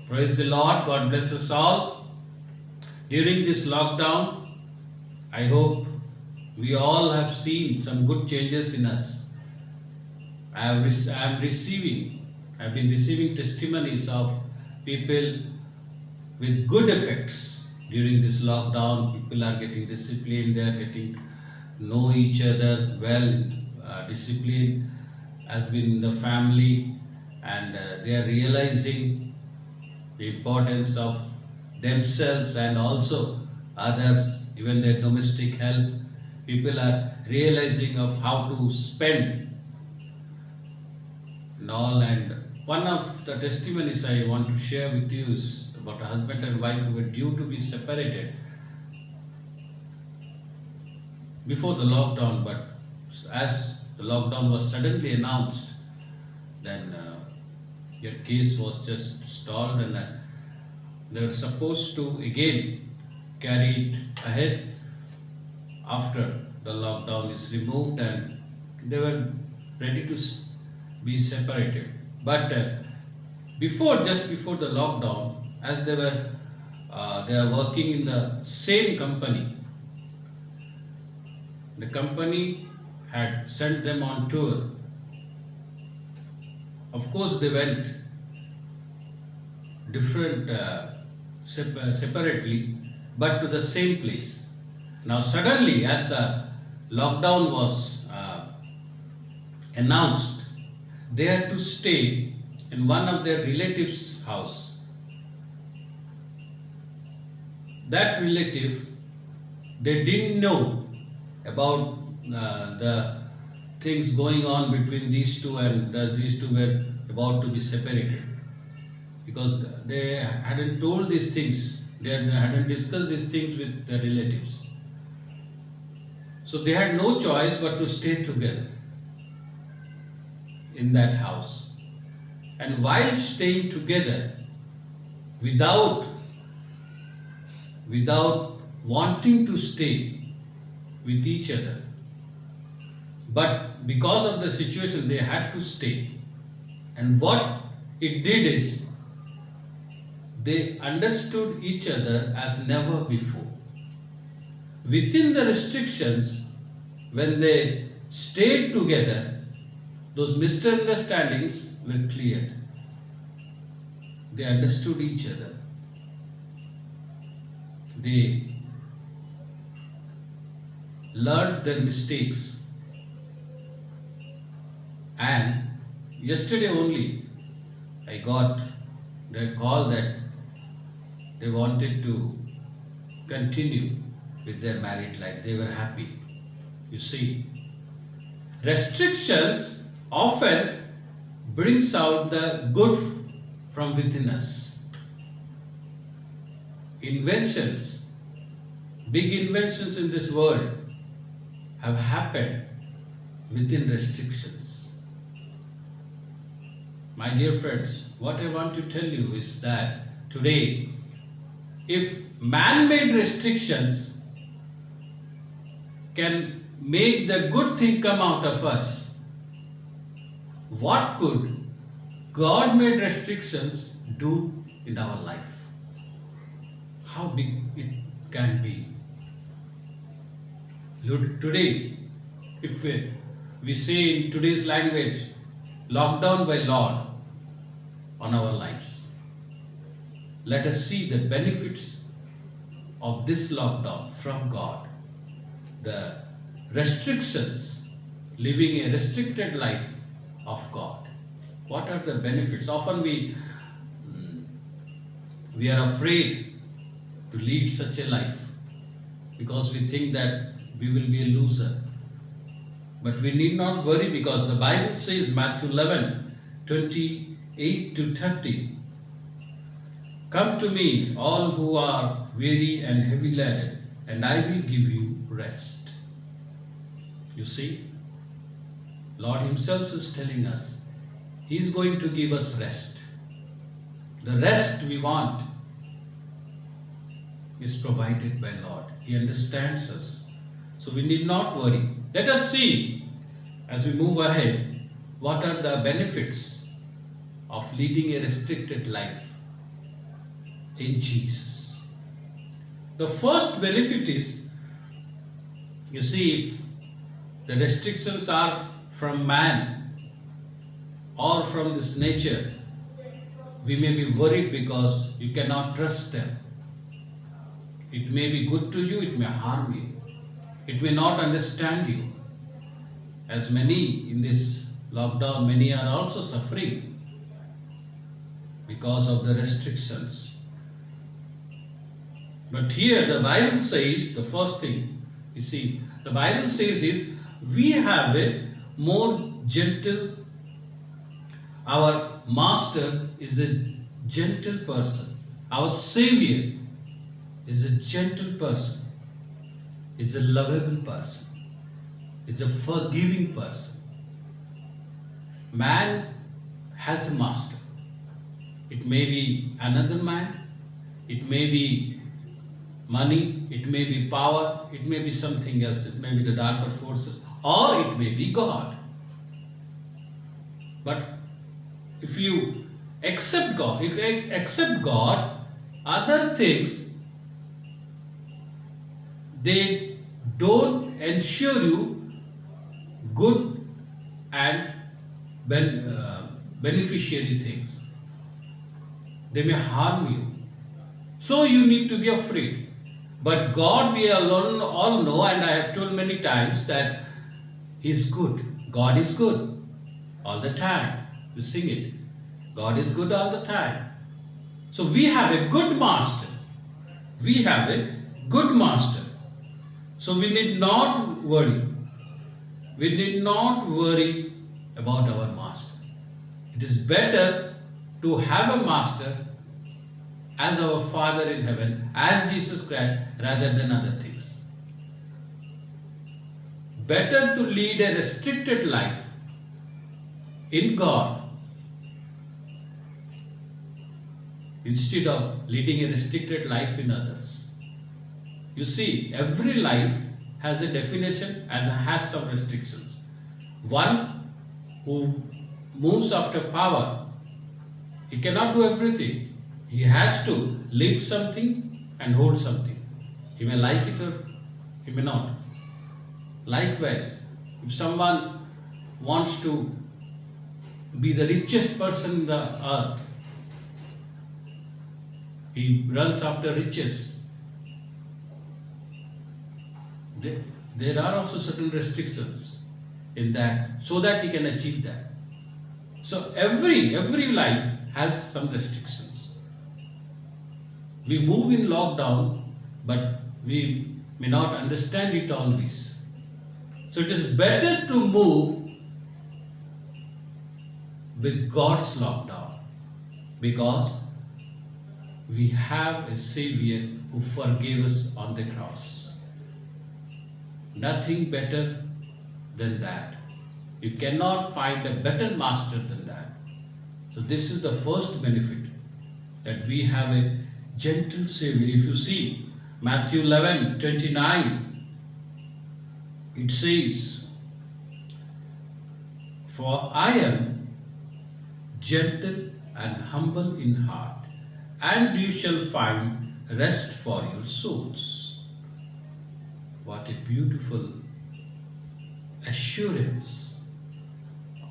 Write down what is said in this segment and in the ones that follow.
Praise the Lord. God bless us all. During this lockdown, I hope we all have seen some good changes in us. I've been receiving testimonies of people with good effects during this lockdown. People are getting disciplined, they are getting know each other well. Discipline has been in the family, and they are realizing the importance of themselves and also others, even their domestic help. People are realizing of how to spend and all. And one of the testimonies I want to share with you is about a husband and wife who were due to be separated before the lockdown, but as the lockdown was suddenly announced, then their case was just stalled, and they were supposed to again carry it ahead after the lockdown is removed, and they were ready to be separated. But just before the lockdown, as they are working in the same company, the company had sent them on tour. Of course, they went different separately, but to the same place. Now, suddenly, as the lockdown was announced, they had to stay in one of their relatives' house. That relative, they didn't know about the things going on between these two, and these two were about to be separated, because they hadn't told these things, they hadn't discussed these things with their relatives. So they had no choice but to stay together in that house. And while staying together, without wanting to stay with each other, but because of the situation they had to stay. And what it did is, they understood each other as never before. Within the restrictions, when they stayed together, those misunderstandings were cleared. They understood each other. They learned their mistakes. And yesterday only, I got the call that they wanted to continue with their married life. They were happy. You see, restrictions often brings out the good from within us. Inventions, big inventions in this world have happened within restrictions. My dear friends, what I want to tell you is that today, if man-made restrictions can make the good thing come out of us, what could God-made restrictions do in our life? How big it can be. Today, if we say in today's language, lockdown by Lord on our lives. Let us see the benefits of this lockdown from God. The restrictions, living a restricted life of God. What are the benefits? Often we are afraid to lead such a life because we think that we will be a loser. But we need not worry, because the Bible says, Matthew 11:28 to 30, "Come to me, all who are weary and heavy laden, and I will give you rest." You see, Lord Himself is telling us He is going to give us rest. The rest we want is provided by Lord. He understands us. So we need not worry. Let us see, as we move ahead, what are the benefits of leading a restricted life. in Jesus. The first benefit is, you see, if the restrictions are from man or from this nature, we may be worried because you cannot trust them. It may be good to you, it may harm you. It may not understand you. As many in this lockdown, many are also suffering because of the restrictions. But here the Bible says, the first thing, you see, the Bible says is, we have a more gentle, our master is a gentle person. Our Savior is a gentle person, is a lovable person, is a forgiving person. Man has a master. It may be another man, it may be money, it may be power, it may be something else, it may be the darker forces, or it may be God. But if you accept God, other things, they don't ensure you good and beneficiary things. They may harm you. So you need to be afraid. But God, we all know, and I have told many times, that He is good. God is good all the time. You sing it. God is good all the time. So we have a good master. We have a good master. So we need not worry. We need not worry about our master. It is better to have a master as our Father in heaven, as Jesus Christ, rather than other things. Better to lead a restricted life in God instead of leading a restricted life in others. You see, every life has a definition and has some restrictions. One who moves after power, he cannot do everything. He has to leave something and hold something. He may like it or he may not. Likewise, if someone wants to be the richest person in the earth, he runs after riches. There are also certain restrictions in that, so that he can achieve that. So every life has some restrictions. We move in lockdown, but we may not understand it always. So it is better to move with God's lockdown, because we have a Savior who forgave us on the cross. Nothing better than that. You cannot find a better master than that. So this is the first benefit, that we have a gentle Savior. If you see Matthew 11:29, it says, "For I am gentle and humble in heart, and you shall find rest for your souls." What a beautiful assurance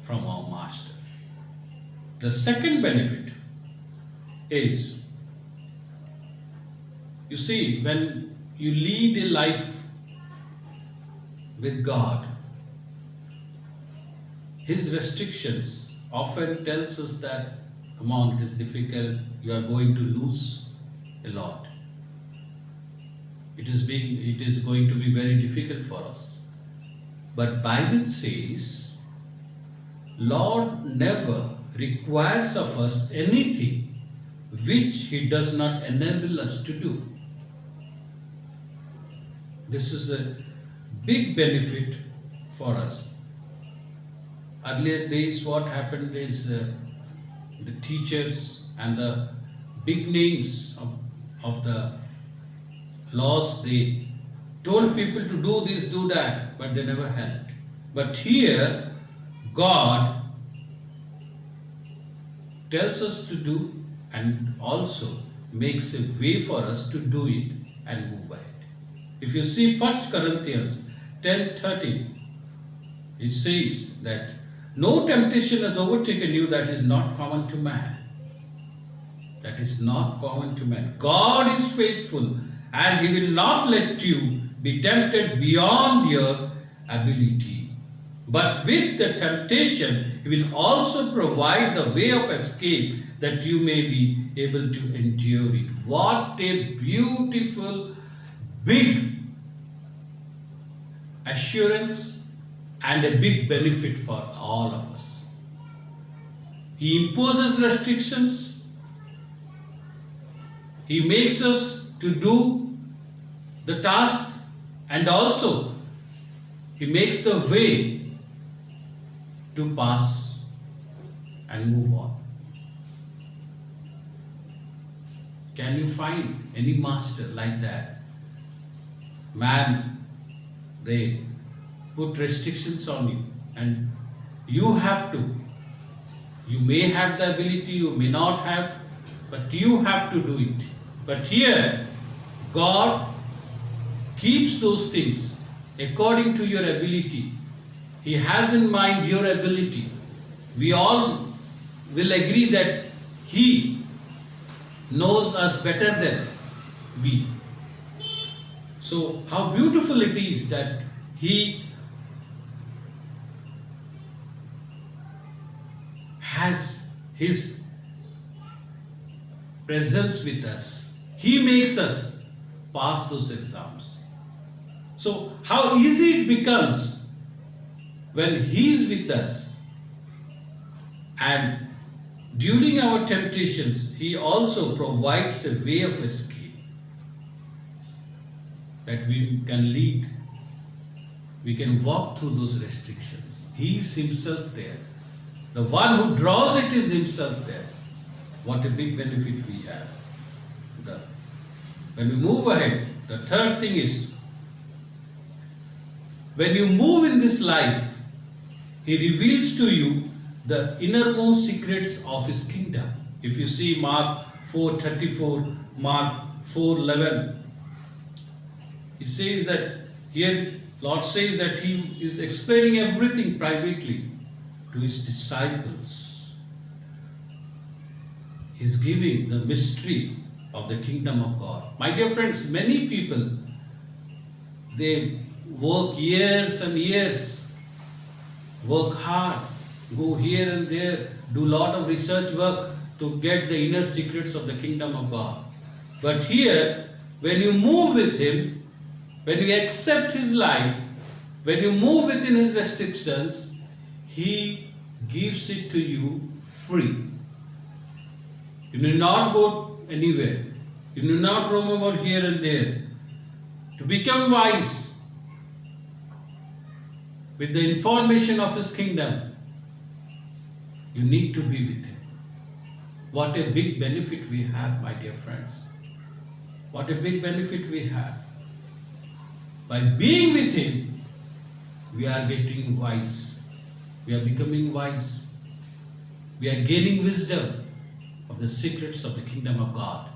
from our Master. The second benefit is, you see, when you lead a life with God, His restrictions often tells us that, come on, it is difficult, you are going to lose a lot. It is going to be very difficult for us. But Bible says, Lord never requires of us anything which He does not enable us to do. This is a big benefit for us. Earlier days, what happened is the teachers and the big names of the laws, they told people to do this, do that, but they never helped. But here, God tells us to do, and also makes a way for us to do it and move ahead. If you see 1 Corinthians 10:30, it says that no temptation has overtaken you that is not common to man. That is not common to man. God is faithful and He will not let you be tempted beyond your ability. But with the temptation, He will also provide the way of escape that you may be able to endure it. What a beautiful, big assurance and a big benefit for all of us. He imposes restrictions. He makes us to do the task, and also He makes the way to pass and move on. Can you find any master like that? Man, they put restrictions on you and you have to. You may have the ability, you may not have, but you have to do it. But here, God keeps those things according to your ability. He has in mind your ability. We all will agree that He knows us better than we. So, how beautiful it is that He has His presence with us. He makes us pass those exams. So, how easy it becomes when He is with us. And during our temptations, He also provides a way of escape that we can lead. We can walk through those restrictions. He is Himself there. The one who draws it is Himself there. What a big benefit we have. When we move ahead, the third thing is, when you move in this life, He reveals to you the innermost secrets of His kingdom. If you see Mark 4:34, Mark 4:11, it says that here Lord says that He is explaining everything privately to His disciples. He's giving the mystery of the kingdom of God. My dear friends, many people, they work years and years, work hard, go here and there, do a lot of research work to get the inner secrets of the kingdom of God. But here, when you move with Him, when you accept His life, when you move within His restrictions, He gives it to you free. You need not go anywhere. You need not roam about here and there. To become wise with the information of His kingdom, you need to be with Him. What a big benefit we have, my dear friends. What a big benefit we have. By being with Him, we are getting wise. We are becoming wise. We are gaining wisdom of the secrets of the kingdom of God.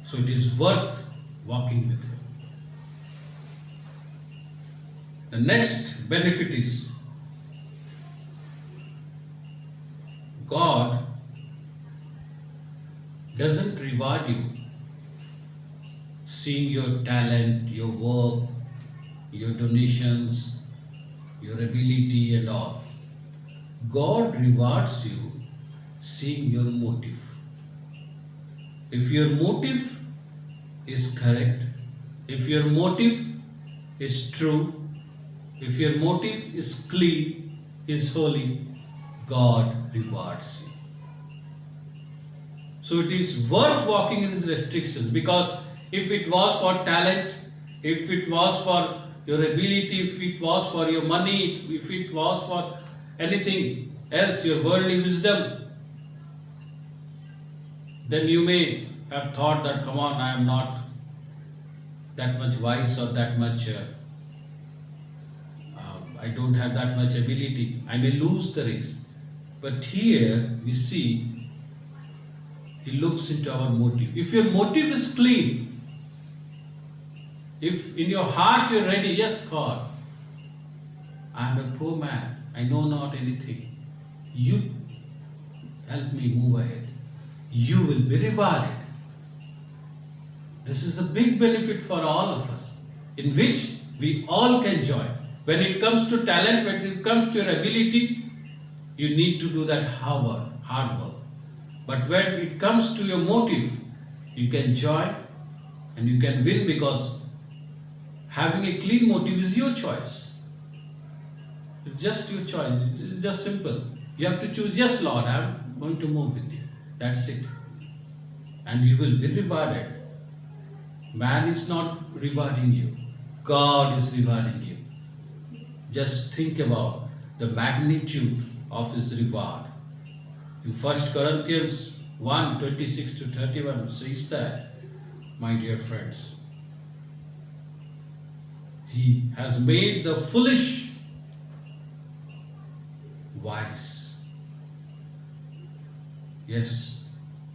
So it is worth walking with Him. The next benefit is, God doesn't reward you seeing your talent, your work, your donations, your ability and all. God rewards you seeing your motive. If your motive is correct, if your motive is true, if your motive is clean, is holy, God rewards you. So it is worth walking in His restrictions, because if it was for talent, if it was for your ability, if it was for your money, if it was for anything else, your worldly wisdom, then you may have thought that, come on, I am not that much wise or that much, I don't have that much ability. I may lose the race. But here we see He looks into our motive. If your motive is clean, if in your heart you're ready, yes, God, I am a poor man, I know not anything. You help me move ahead. You will be rewarded. This is a big benefit for all of us, in which we all can join. When it comes to talent, when it comes to your ability, you need to do that hard work. But when it comes to your motive, you can join and you can win, because having a clean motive is your choice. It's just your choice. It's just simple. You have to choose, yes, Lord, I'm going to move with you. That's it. And you will be rewarded. Man is not rewarding you. God is rewarding you. Just think about the magnitude of His reward. In 1 Corinthians 1:26-31 says that, my dear friends, He has made the foolish wise. Yes,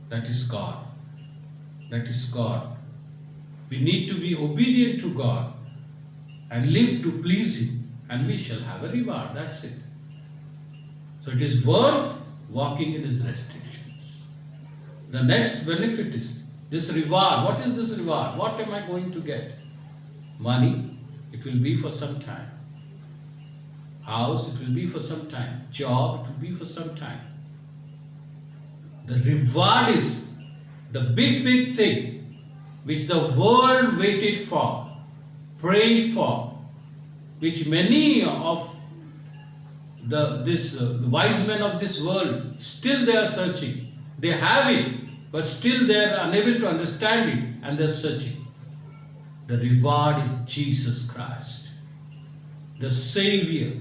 that is God. That is God. We need to be obedient to God and live to please Him, and we shall have a reward. That's it. So it is worth walking in His restrictions. The next benefit is this reward. What is this reward? What am I going to get? Money, it will be for some time. House, it will be for some time. Job, it will be for some time. The reward is the big thing which the world waited for, prayed for, which many of the wise men of this world, still they are searching. They have it, but still they are unable to understand it, and they are searching. The reward is Jesus Christ, the Savior.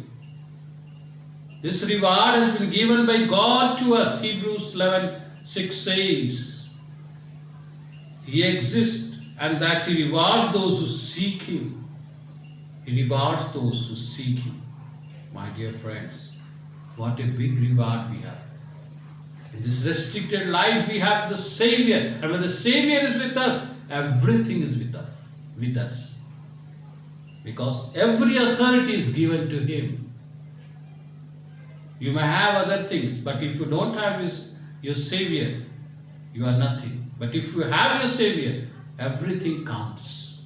This reward has been given by God to us. Hebrews 11:6 says, He exists, and that He rewards those who seek Him. He rewards those who seek Him. My dear friends, what a big reward we have. In this restricted life, we have the Savior. And when the Savior is with us, everything is with us. Because every authority is given to Him. You may have other things, but if you don't have your Savior, you are nothing. But if you have your Savior, everything counts.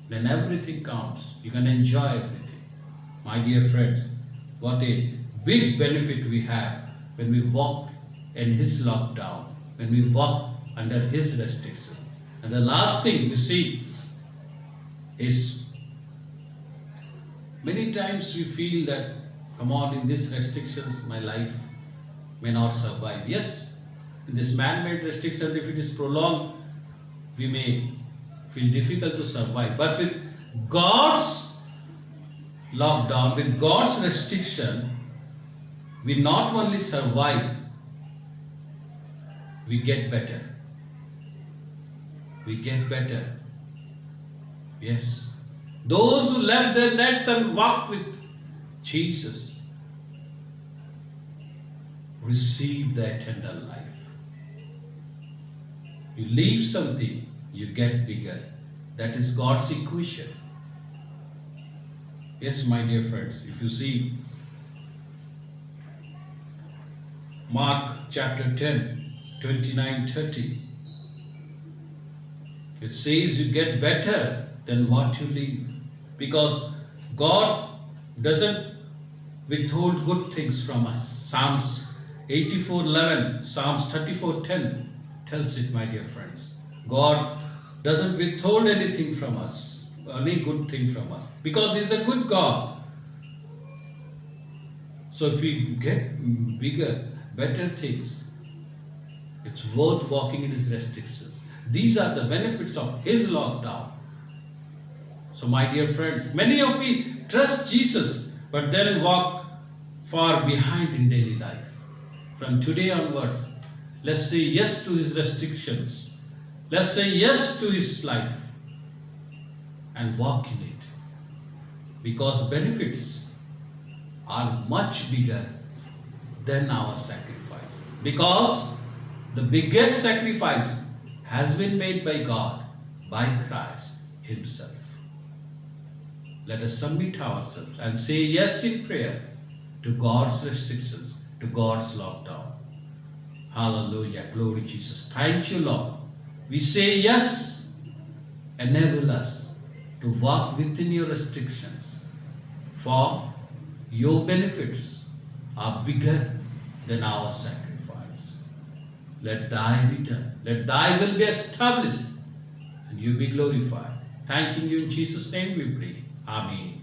Then everything counts. You can enjoy everything. My dear friends, what a big benefit we have when we walk in His lockdown, when we walk under His restriction. And the last thing we see is, many times we feel that, come on, in these restrictions, my life may not survive. Yes, in this man-made restrictions, if it is prolonged, we may feel difficult to survive. But with God's lockdown, with God's restriction, we not only survive, we get better. We get better. Yes. Those who left their nets and walked with Jesus receive the eternal life. You leave something, you get bigger. That is God's equation. Yes, my dear friends, if you see Mark chapter 10, 29-30, it says you get better than what you leave. Because God doesn't withhold good things from us. Psalms 84:11, Psalms 34:10 tells it, my dear friends. God doesn't withhold anything from us, any good thing from us, because He's a good God. So if we get bigger, better things, it's worth walking in His restrictions. These are the benefits of His lockdown. So my dear friends, many of we trust Jesus, but then walk far behind in daily life. From today onwards, let's say yes to His restrictions. Let's say yes to His life and walk in it. Because benefits are much bigger than our sacrifice. Because The biggest sacrifice has been made by God, by Christ Himself. Let us submit ourselves and say yes in prayer to God's restrictions, to God's lockdown. Hallelujah. Glory Jesus. Thank you, Lord. We say yes. Enable us to walk within your restrictions, for your benefits are bigger than our sacrifice. Let thy be done. Let thy will be established and you be glorified. Thanking you in Jesus' name we pray. Amen.